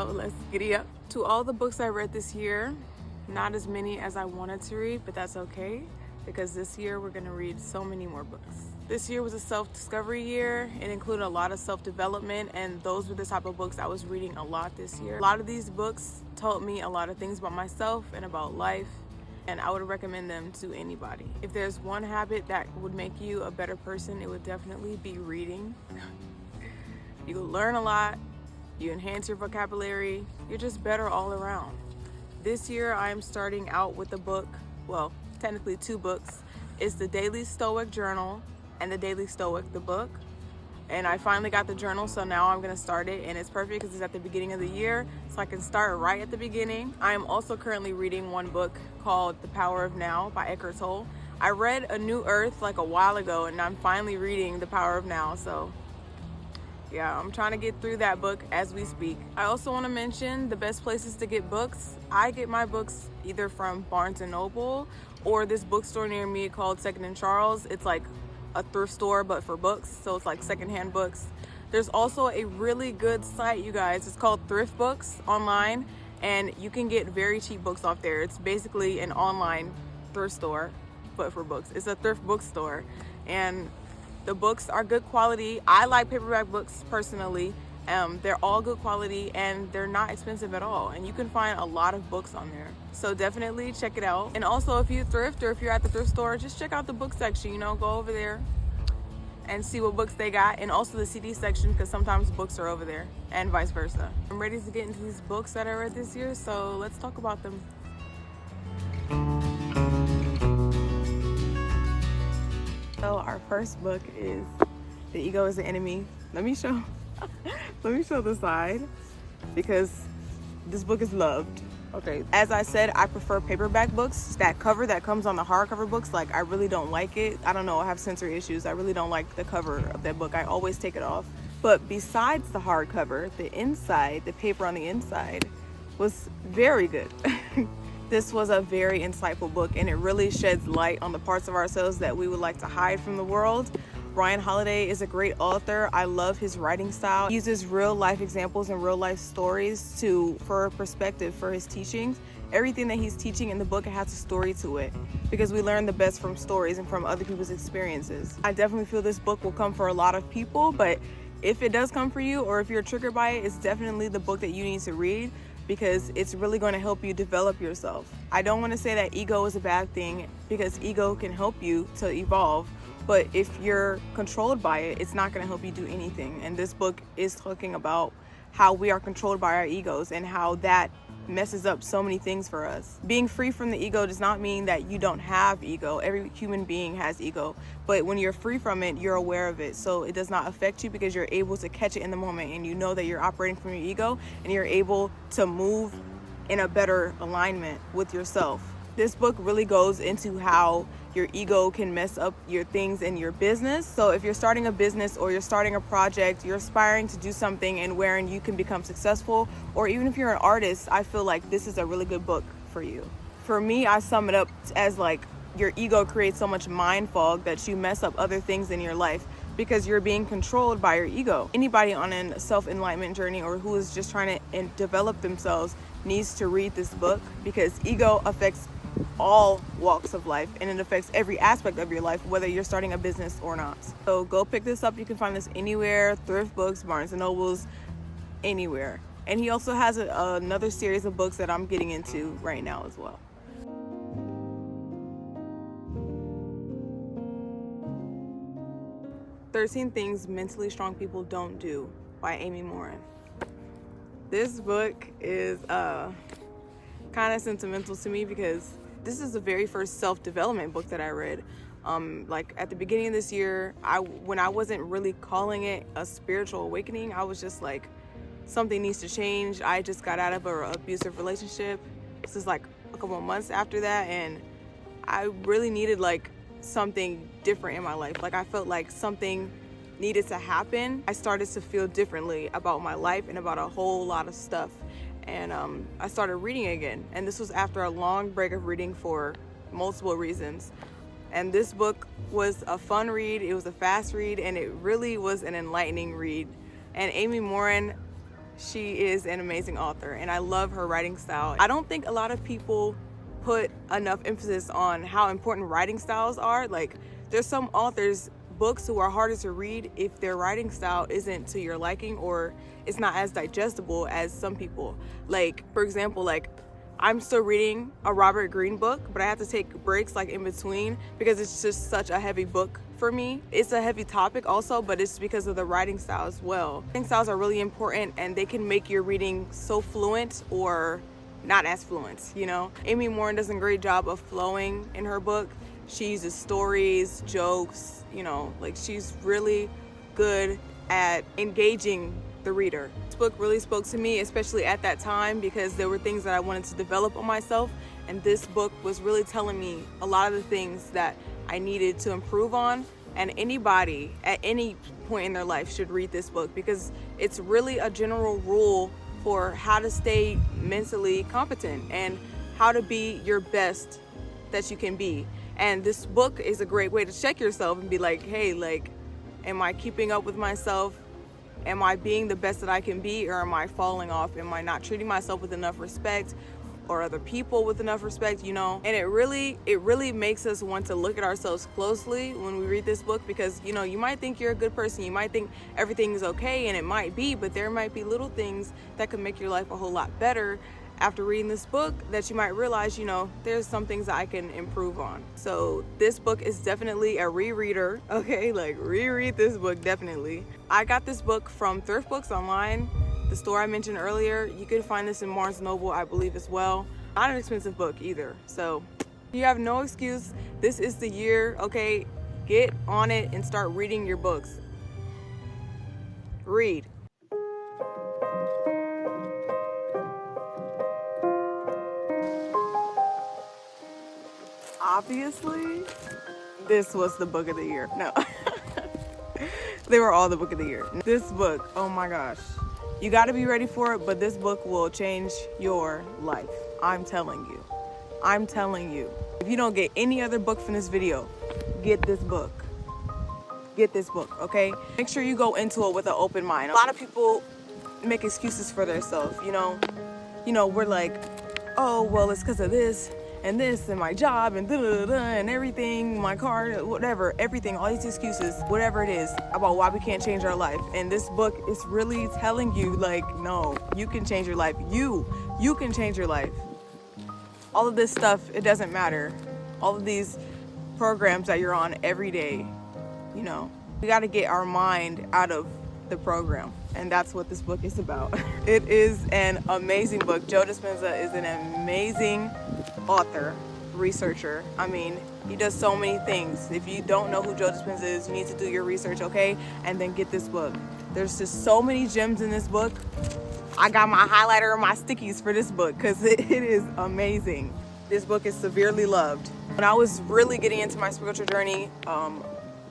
So let's giddy up. To all the books I read this year, not as many as I wanted to read, but that's okay, because this year we're gonna read so many more books. This year was a self-discovery year. It included a lot of self-development, and those were the type of books I was reading a lot this year. A lot of these books taught me a lot of things about myself and about life, and I would recommend them to anybody. If there's one habit that would make you a better person, it would definitely be reading. You learn a lot, you enhance your vocabulary, you're just better all around. This year I am starting out with a book, well, technically two books. It's the Daily Stoic Journal and the Daily Stoic, the book. And I finally got the journal, so now I'm gonna start it, and it's perfect because it's at the beginning of the year, so I can start right at the beginning. I am also currently reading one book called The Power of Now by Eckhart Tolle. I read A New Earth like a while ago, and I'm finally reading The Power of Now, so yeah, I'm trying to get through that book as we speak. I also want to mention the best places to get books. I get my books either from Barnes & Noble or this bookstore near me called Second and Charles. It's like a thrift store but for books, so it's like secondhand books. There's also a really good site, you guys. It's called Thrift Books online, and you can get very cheap books off there. It's basically an online thrift store but for books. It's a thrift bookstore, and the books are good quality. I like paperback books personally. They're all good quality and they're not expensive at all. And you can find a lot of books on there. So definitely check it out. And also if you thrift or if you're at the thrift store, just check out the book section, go over there and see what books they got. And also the CD section, because sometimes books are over there and vice versa. I'm ready to get into these books that I read this year, so let's talk about them. So our first book is The Ego is the Enemy. Let me show the side, because this book is loved. Okay, as I said, I prefer paperback books. That cover that comes on the hardcover books, like, I really don't like it. I don't know, I have sensory issues. I really don't like the cover of that book. I always take it off. But besides the hardcover, the inside, the paper on the inside was very good. This was a very insightful book, and it really sheds light on the parts of ourselves that we would like to hide from the world. Ryan Holiday is a great author. I love his writing style. He uses real life examples and real life stories for perspective for his teachings. Everything that he's teaching in the book has a story to it, because we learn the best from stories and from other people's experiences. I definitely feel this book will come for a lot of people, but if it does come for you, or if you're triggered by it, it's definitely the book that you need to read, because it's really going to help you develop yourself. I don't want to say that ego is a bad thing, because ego can help you to evolve, but if you're controlled by it, it's not going to help you do anything. And this book is talking about how we are controlled by our egos and how that messes up so many things for us. Being free from the ego does not mean that you don't have ego. Every human being has ego, but when you're free from it, you're aware of it, so it does not affect you, because you're able to catch it in the moment, and you know that you're operating from your ego, and you're able to move in a better alignment with yourself. This book really goes into how your ego can mess up your things in your business. So if you're starting a business or you're starting a project, you're aspiring to do something and wherein you can become successful, or even if you're an artist, I feel like this is a really good book for you. For me, I sum it up as like, your ego creates so much mind fog that you mess up other things in your life, because you're being controlled by your ego. Anybody on a self-enlightenment journey, or who is just trying to develop themselves, needs to read this book, because ego affects all walks of life, and it affects every aspect of your life, whether you're starting a business or not. So go pick this up. You can find this anywhere, thrift books, Barnes & Nobles, anywhere. And he also has another series of books that I'm getting into right now as well. "13 Things Mentally Strong People Don't Do" by Amy Morin. This book is kind of sentimental to me, because this is the very first self-development book that I read. Like at the beginning of this year, when I wasn't really calling it a spiritual awakening, I was just like, something needs to change. I just got out of an abusive relationship. This is like a couple of months after that, and I really needed like something different in my life. Like I felt like something needed to happen. I started to feel differently about my life and about a whole lot of stuff. And I started reading again. And this was after a long break of reading for multiple reasons. And this book was a fun read. It was a fast read, and it really was an enlightening read. And Amy Morin, She is an amazing author, and I love her writing style. I don't think a lot of people put enough emphasis on how important writing styles are. Like, there's some authors, books who are harder to read if their writing style isn't to your liking or it's not as digestible as some people. Like, for example, like, I'm still reading a Robert Greene book, but I have to take breaks like in between because it's just such a heavy book for me. It's a heavy topic also, but it's because of the writing style as well. Writing styles are really important, and they can make your reading so fluent or not as fluent, you know? Amy Morin does a great job of flowing in her book. She uses stories, jokes, you know, like she's really good at engaging the reader. This book really spoke to me, especially at that time, because there were things that I wanted to develop on myself, and this book was really telling me a lot of the things that I needed to improve on. And anybody at any point in their life should read this book because it's really a general rule for how to stay mentally competent and how to be your best that you can be. And this book is a great way to check yourself and be like, hey, like, am I keeping up with myself? Am I being the best that I can be, or am I falling off? Am I not treating myself with enough respect, or other people with enough respect, you know? And it really makes us want to look at ourselves closely when we read this book, because, you know, you might think you're a good person, you might think everything is okay, and it might be, but there might be little things that could make your life a whole lot better after reading this book that you might realize, you know, there's some things that I can improve on. So this book is definitely a rereader, okay? Like, reread this book, definitely. I got this book from Thrift Books online, the store I mentioned earlier. You can find this in Barnes & Noble, I believe, as well. Not an expensive book either. So you have no excuse. This is the year, okay? Get on it and start reading your books. Read. Obviously, this was the book of the year. No. They were all the book of the year. This book, oh my gosh. You got to be ready for it, but this book will change your life. I'm telling you. I'm telling you. If you don't get any other book from this video, get this book. Get this book, okay? Make sure you go into it with an open mind. A lot of people make excuses for themselves, you know? You know, we're like, oh, well, it's because of this and my job and and everything, my car, whatever, everything, all these excuses, whatever it is about why we can't change our life. And this book is really telling you, like, no, you can change your life. You can change your life. All of this stuff, it doesn't matter. All of these programs that you're on every day, you know, we got to get our mind out of the program. And that's what this book is about. It is an amazing book. Joe Dispenza is an amazing author, researcher. I mean, he does so many things. If you don't know who Joe Dispenza is, you need to do your research, okay? And then get this book. There's just so many gems in this book. I got my highlighter and my stickies for this book because it is amazing. This book is severely loved. When I was really getting into my spiritual journey,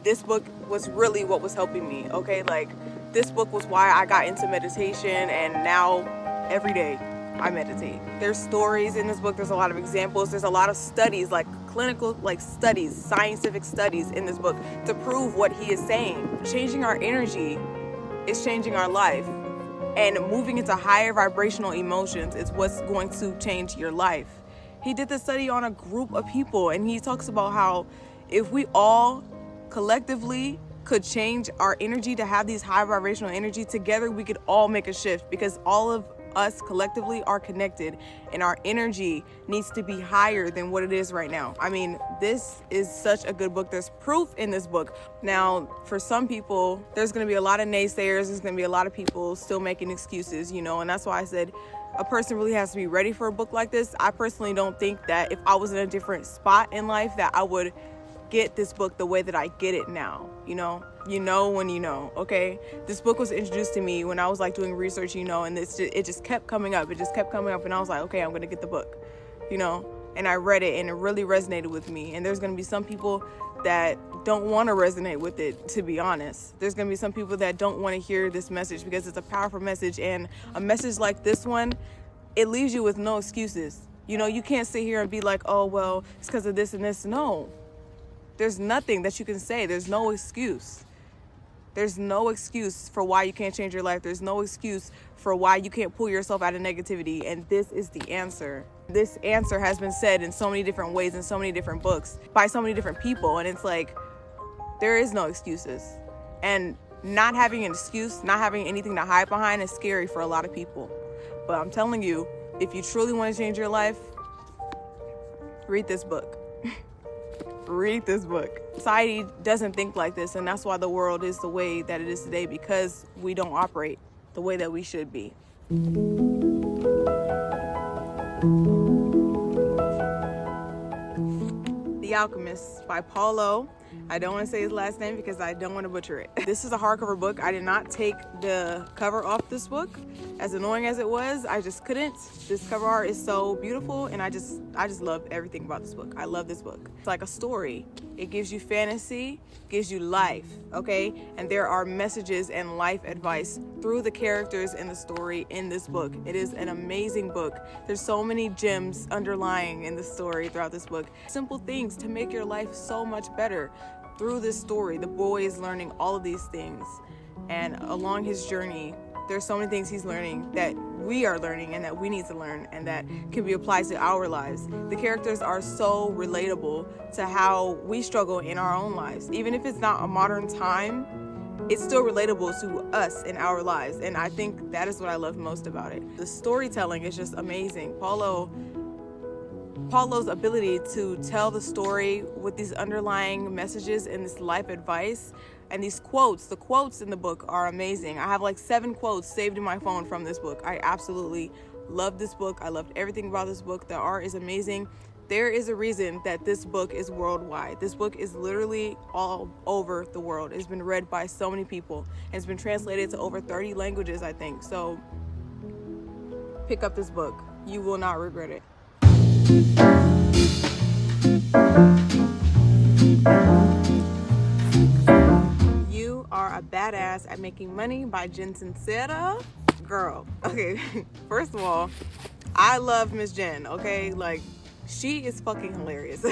this book was really what was helping me, okay? Like, this book was why I got into meditation, and now every day I meditate. There's stories in this book. There's a lot of examples. There's a lot of studies, like clinical, like studies, scientific studies in this book to prove what he is saying. Changing our energy is changing our life, and moving into higher vibrational emotions is what's going to change your life. He did this study on a group of people, and he talks about how if we all collectively could change our energy to have these high vibrational energy together, we could all make a shift, because all of us collectively are connected, and our energy needs to be higher than what it is right now. I mean, this is such a good book. There's proof in this book. Now, for some people, there's going to be a lot of naysayers. There's going to be a lot of people still making excuses, you know, and that's why I said a person really has to be ready for a book like this. I personally don't think that if I was in a different spot in life that I would get this book the way that I get it now. You know when you know, okay? This book was introduced to me when I was like doing research, you know, and it just kept coming up. It just kept coming up, and I was like, okay, I'm gonna get the book, you know? And I read it, and it really resonated with me. And there's gonna be some people that don't want to resonate with it, to be honest. There's gonna be some people that don't want to hear this message because it's a powerful message, and a message like this one, it leaves you with no excuses. You know, you can't sit here and be like, oh, well, it's because of this and this. No. There's nothing that you can say. There's no excuse. There's no excuse for why you can't change your life. There's no excuse for why you can't pull yourself out of negativity. And this is the answer. This answer has been said in so many different ways, in so many different books, by so many different people. And it's like, there is no excuses. And not having an excuse, not having anything to hide behind is scary for a lot of people. But I'm telling you, if you truly want to change your life, read this book. Read this book. Society doesn't think like this, and that's why the world is the way that it is today, because we don't operate the way that we should be. The Alchemist by Paulo. I don't want to say his last name because I don't want to butcher it. This is a hardcover book. I did not take the cover off this book. As annoying as it was, I just couldn't. This cover art is so beautiful, and I just love everything about this book. I love this book. It's like a story. It gives you fantasy, gives you life, okay? And there are messages and life advice through the characters in the story in this book. It is an amazing book. There's so many gems underlying in the story throughout this book. Simple things to make your life so much better. Through this story, the boy is learning all of these things. And along his journey, there's so many things he's learning that we are learning and that we need to learn and that can be applied to our lives. The characters are so relatable to how we struggle in our own lives. Even if it's not a modern time, it's still relatable to us in our lives. And I think that is what I love most about it. The storytelling is just amazing. Paulo's ability to tell the story with these underlying messages and this life advice and these quotes. The quotes in the book are amazing. I have like 7 quotes saved in my phone from this book. I absolutely love this book. I loved everything about this book. The art is amazing. There is a reason that this book is worldwide. This book is literally all over the world. It's been read by so many people. And it's been translated to over 30 languages, I think. So pick up this book. You will not regret it. You Are a Badass at Making Money by Sincero. Girl, okay, first of all, I love Miss Jen, okay? Like, she is fucking hilarious.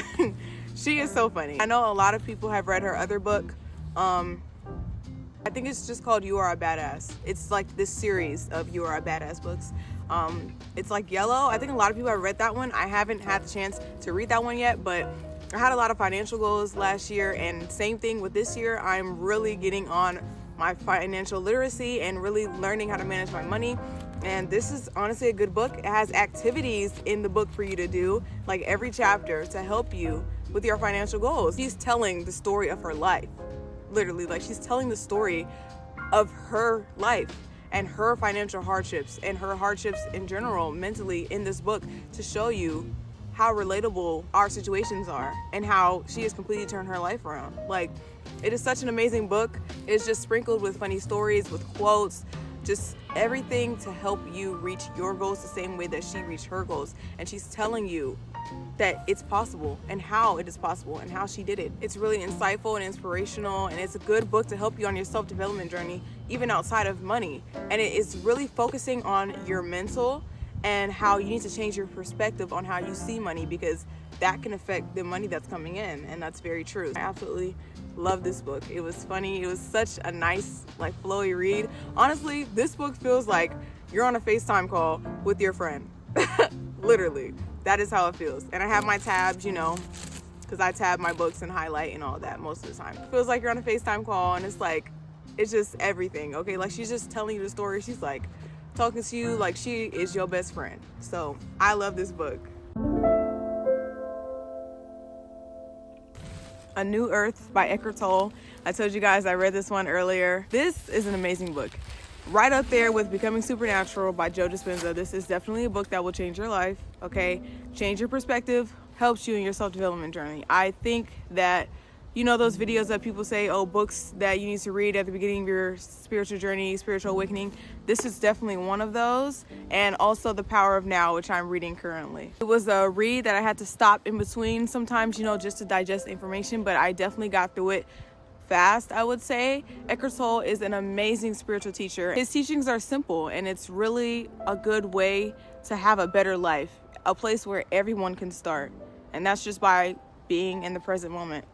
She is so funny. I know a lot of people have read her other book. I think it's just called You Are a Badass. It's like this series of You Are a Badass books. It's like yellow. I think a lot of people have read that one. I haven't had the chance to read that one yet, but I had a lot of financial goals last year, and same thing with this year. I'm really getting on my financial literacy and really learning how to manage my money. And this is honestly a good book. It has activities in the book for you to do, like every chapter, to help you with your financial goals. She's telling the story of her life. Literally, like, she's telling the story of her life and her financial hardships and her hardships in general mentally in this book, to show you how relatable our situations are and how she has completely turned her life around. Like, it is such an amazing book. It's just sprinkled with funny stories, with quotes, just everything to help you reach your goals the same way that she reached her goals. And she's telling you that it's possible and how it is possible and how she did it. It's really insightful and inspirational, and it's a good book to help you on your self-development journey, even outside of money. And it is really focusing on your mental and how you need to change your perspective on how you see money, because that can affect the money that's coming in, and that's very true. I absolutely love this book. It was funny. It was such a nice, like, flowy read. Honestly, this book feels like you're on a FaceTime call with your friend. Literally, that is how it feels. And I have my tabs, you know, because I tab my books and highlight and all that most of the time. It feels like you're on a FaceTime call, and it's like, it's just everything, okay? Like, she's just telling you the story. She's like talking to you like she is your best friend. So I love this book. A New Earth by Eckhart Tolle. I told you guys I read this one earlier. This is an amazing book. Right up there with Becoming Supernatural by Joe Dispenza. This is definitely a book that will change your life, okay? Change your perspective, helps you in your self-development journey. I think that, you know, those videos that people say, oh, books that you need to read at the beginning of your spiritual journey, spiritual awakening. This is definitely one of those. And also The Power of Now, which I'm reading currently. It was a read that I had to stop in between sometimes, you know, just to digest information, but I definitely got through it fast, I would say. Eckhart Tolle is an amazing spiritual teacher. His teachings are simple, and it's really a good way to have a better life, a place where everyone can start. And that's just by being in the present moment.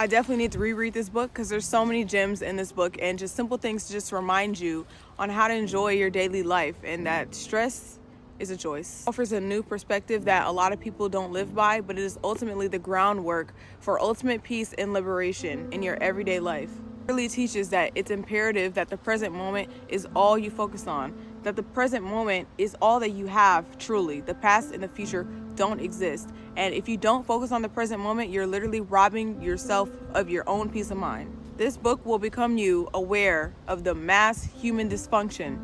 I definitely need to reread this book because there's so many gems in this book and just simple things to just remind you on how to enjoy your daily life and that stress is a choice. It offers a new perspective that a lot of people don't live by, but it is ultimately the groundwork for ultimate peace and liberation in your everyday life. It really teaches that it's imperative that the present moment is all you focus on, that the present moment is all that you have truly. The past and the future don't exist. And if you don't focus on the present moment, you're literally robbing yourself of your own peace of mind. This book will become you aware of the mass human dysfunction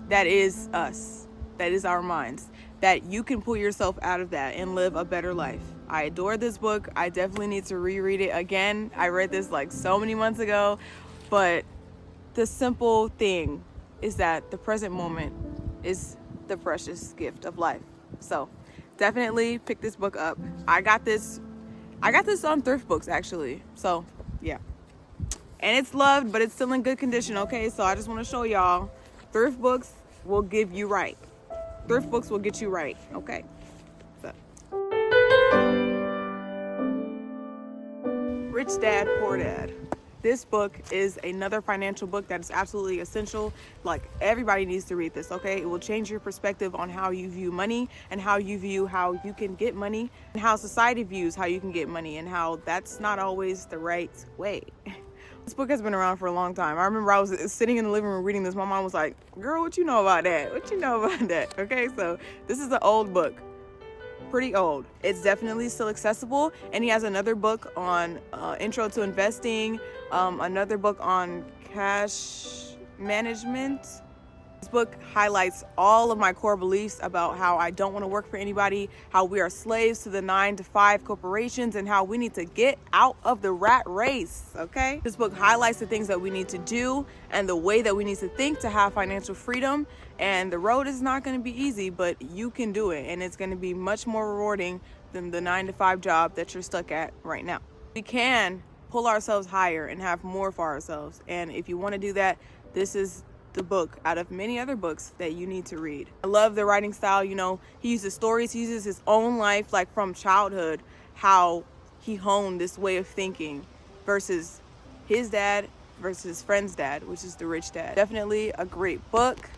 that is us, that is our minds, that you can pull yourself out of that and live a better life. I adore this book. I definitely need to reread it again. I read this like so many months ago, but the simple thing is that the present moment is the precious gift of life. So definitely pick this book up. I got this on Thrift Books actually. So yeah. And it's loved, but it's still in good condition, okay? So I just want to show y'all, Thrift Books will give you right. Thrift Books will get you right, okay? So. Rich Dad, Poor Dad. This book is another financial book that is absolutely essential. Like, everybody needs to read this, okay? It will change your perspective on how you view money and how you view how you can get money and how society views how you can get money and how that's not always the right way. This book has been around for a long time. I remember I was sitting in the living room reading this. My mom was like, girl, what you know about that? What you know about that? Okay, so this is an old book. Pretty old. It's definitely still accessible. And he has another book on intro to investing, another book on cash management. This book highlights all of my core beliefs about how I don't want to work for anybody, how we are slaves to the 9-to-5 corporations, and how we need to get out of the rat race, okay? This book highlights the things that we need to do and the way that we need to think to have financial freedom. And the road is not going to be easy, but you can do it. And it's going to be much more rewarding than the 9-to-5 job that you're stuck at right now. We can pull ourselves higher and have more for ourselves. And if you want to do that, this is the book out of many other books that you need to read. I love the writing style. You know, he uses stories, he uses his own life, like from childhood, how he honed this way of thinking versus his dad versus his friend's dad, which is the rich dad. Definitely a great book.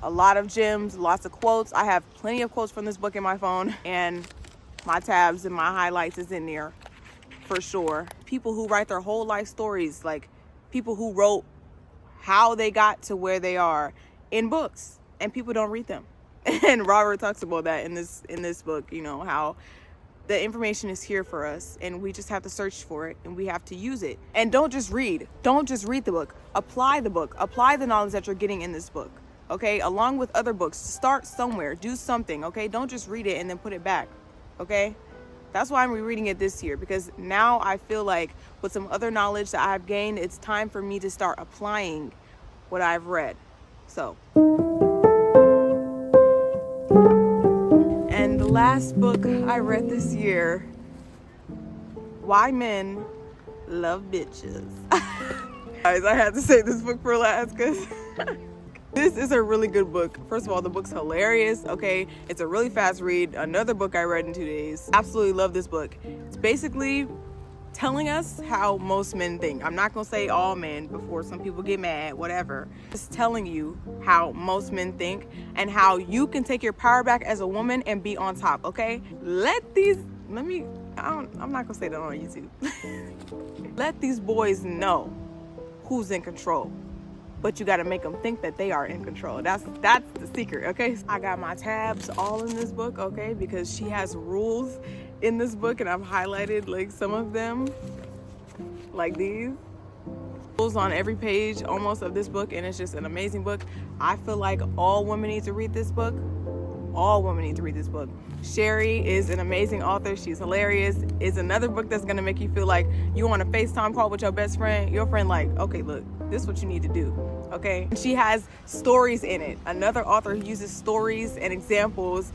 A lot of gems, lots of quotes. I have plenty of quotes from this book in my phone, and my tabs and my highlights is in there for sure. People who write their whole life stories, like people who wrote how they got to where they are in books, and people don't read them. And Robert talks about that in this book, you know, how the information is here for us and we just have to search for it and we have to use it. And don't just read the book. Apply the knowledge that you're getting in this book, okay? Along with other books. Start somewhere, do something, okay? Don't just read it and then put it back, okay? That's why I'm rereading it this year, because now I feel like with some other knowledge that I've gained, it's time for me to start applying what I've read. So. And the last book I read this year, Why Men Love Bitches. Guys, I had to save this book for last because this is a really good book. First of all, the book's hilarious, okay? It's a really fast read. Another book I read in 2 days. Absolutely love this book. It's basically telling us how most men think. I'm not gonna say all men before some people get mad, whatever. It's telling you how most men think and how you can take your power back as a woman and be on top, okay? I'm not gonna say that on YouTube. Let these boys know who's in control. But you got to make them think that they are in control. That's the secret, okay? I got my tabs all in this book, okay? Because she has rules in this book, and I've highlighted like some of them, like these. Rules on every page almost of this book, and it's just an amazing book. I feel like all women need to read this book. All women need to read this book. Sherry is an amazing author. She's hilarious. It's another book that's gonna make you feel like you on a FaceTime call with your best friend. Your friend like, okay, look, this is what you need to do, okay? She has stories in it. Another author uses stories and examples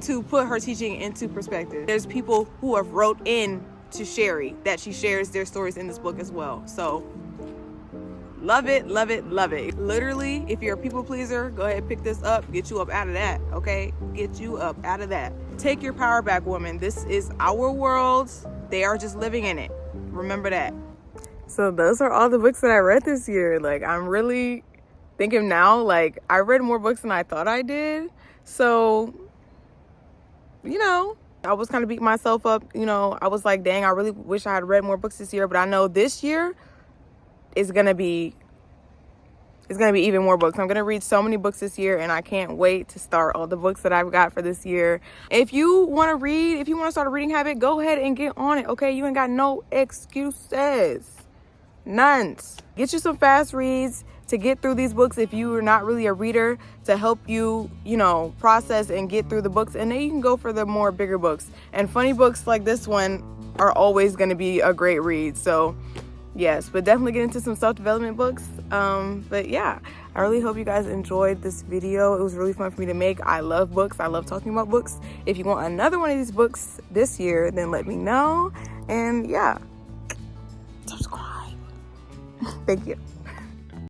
to put her teaching into perspective. There's people who have wrote in to Sherry that she shares their stories in this book as well. So love it, love it, love it. Literally, if you're a people pleaser, go ahead and pick this up. Get you up out of that, okay? Get you up out of that. Take your power back, woman. This is our world. They are just living in it. Remember that. So those are all the books that I read this year. Like, I'm really thinking now, like, I read more books than I thought I did. So, you know, I was kind of beating myself up. You know, I was like, dang, I really wish I had read more books this year. But I know this year is going to be even more books. I'm going to read so many books this year, and I can't wait to start all the books that I've got for this year. If you want to read, if you want to start a reading habit, go ahead and get on it, okay? You ain't got no excuses. None. Get you some fast reads to get through these books if you are not really a reader, to help you, you know, process and get through the books. And then you can go for the more bigger books. And funny books like this one are always going to be a great read. So yes, but definitely get into some self-development books. But yeah, I really hope you guys enjoyed this video. It was really fun for me to make. I love books. I love talking about books. If you want another one of these books this year, then let me know. And yeah, subscribe. Thank you.